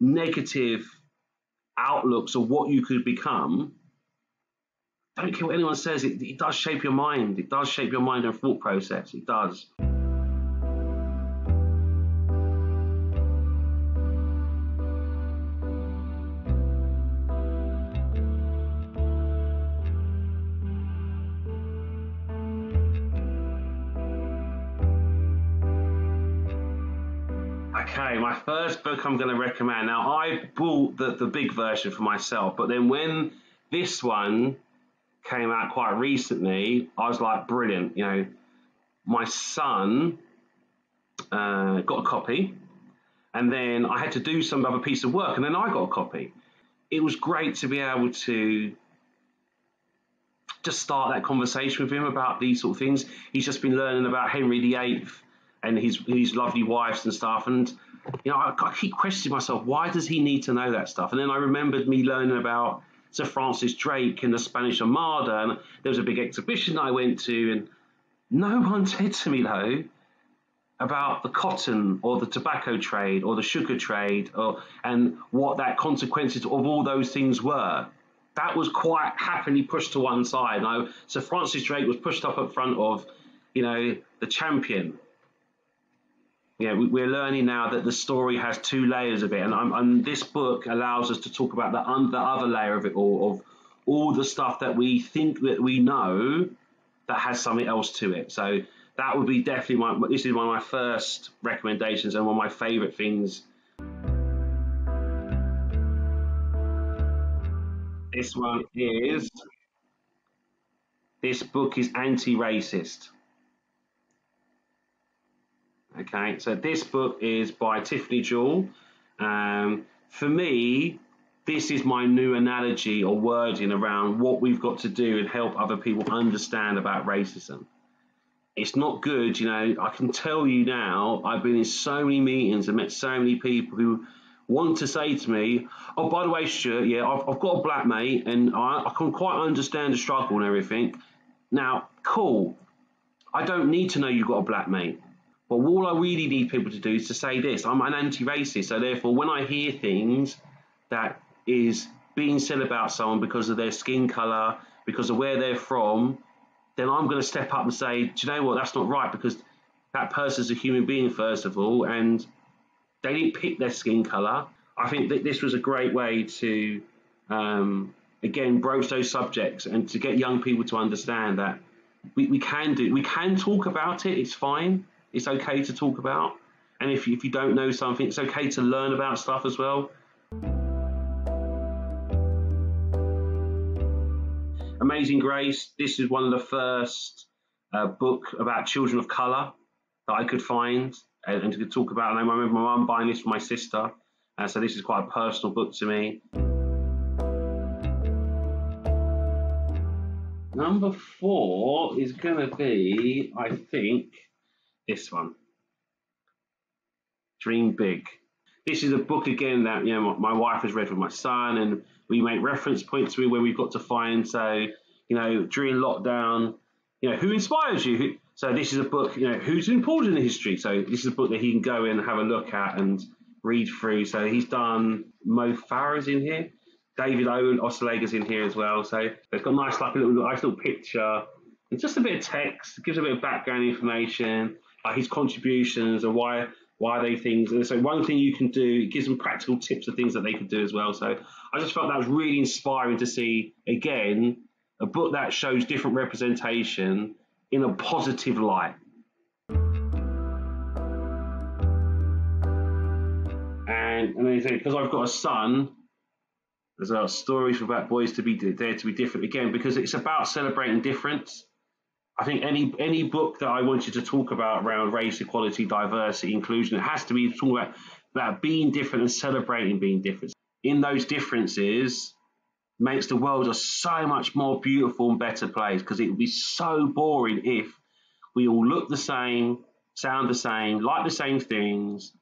negative outlooks of what you could become, don't care what anyone says, it does shape your mind. It does shape your mind and thought process. It does. Okay, my first book I'm going to recommend. Now, I bought the big version for myself, but then when this one came out quite recently, I was like, brilliant. You know, my son got a copy, and then I had to do some other piece of work, and then I got a copy. It was great to be able to just start that conversation with him about these sort of things. He's just been learning about Henry VIII and his lovely wives and stuff. And, you know, I keep questioning myself, why does he need to know that stuff? And then I remembered me learning about Sir Francis Drake and the Spanish Armada. And there was a big exhibition that I went to, and no one said to me, though, about the cotton or the tobacco trade or the sugar trade and what that consequences of all those things were. That was quite happily pushed to one side. Now, Sir Francis Drake was pushed up front of, you know, the champion. Yeah, we're learning now that the story has two layers of it, and this book allows us to talk about the other layer of it all, of all the stuff that we think that we know that has something else to it. So that would be definitely this is one of my first recommendations and one of my favourite things. This book is anti-racist. Okay, so this book is by Tiffany Jewell. For me, this is my new analogy or wording around what we've got to do and help other people understand about racism. It's not good, you know. I can tell you now, I've been in so many meetings and met so many people who want to say to me, oh, by the way, Stuart, yeah, I've got a black mate and I can quite understand the struggle and everything. Now, cool. I don't need to know you've got a black mate. But all I really need people to do is to say this: I'm an anti-racist, so therefore when I hear things that is being said about someone because of their skin colour, because of where they're from, then I'm going to step up and say, do you know what, that's not right, because that person's a human being, first of all, and they didn't pick their skin colour. I think that this was a great way to, again, broach those subjects and to get young people to understand that we can talk about it, it's fine. It's okay to talk about, and if you don't know something, it's okay to learn about stuff as well. Amazing Grace, this is one of the first book about children of colour that I could find and to talk about. And I remember my mum buying this for my sister, so this is quite a personal book to me. Number 4 is going to be, I think, this one, Dream Big. This is a book again that, you know, my wife has read with my son, and we make reference points to it where we've got to find. So, you know, during lockdown, you know, who inspires you? So this is a book, you know, who's important in history. So this is a book that he can go in and have a look at and read through. So he's done Mo Farah's in here, David Olusoga's in here as well. So it's got nice, like a nice little picture and just a bit of text. It gives a bit of background information. His contributions and why they things. And so one thing you can do, it gives them practical tips of things that they could do as well. So I just felt that was really inspiring to see, again, a book that shows different representation in a positive light. And then because I've got a son, there's a stories for black boys to be there to be different again, because it's about celebrating difference. I think any book that I want you to talk about around race, equality, diversity, inclusion, it has to be talking about being different and celebrating being different. In those differences makes the world a so much more beautiful and better place, because it would be so boring if we all look the same, sound the same, like the same things,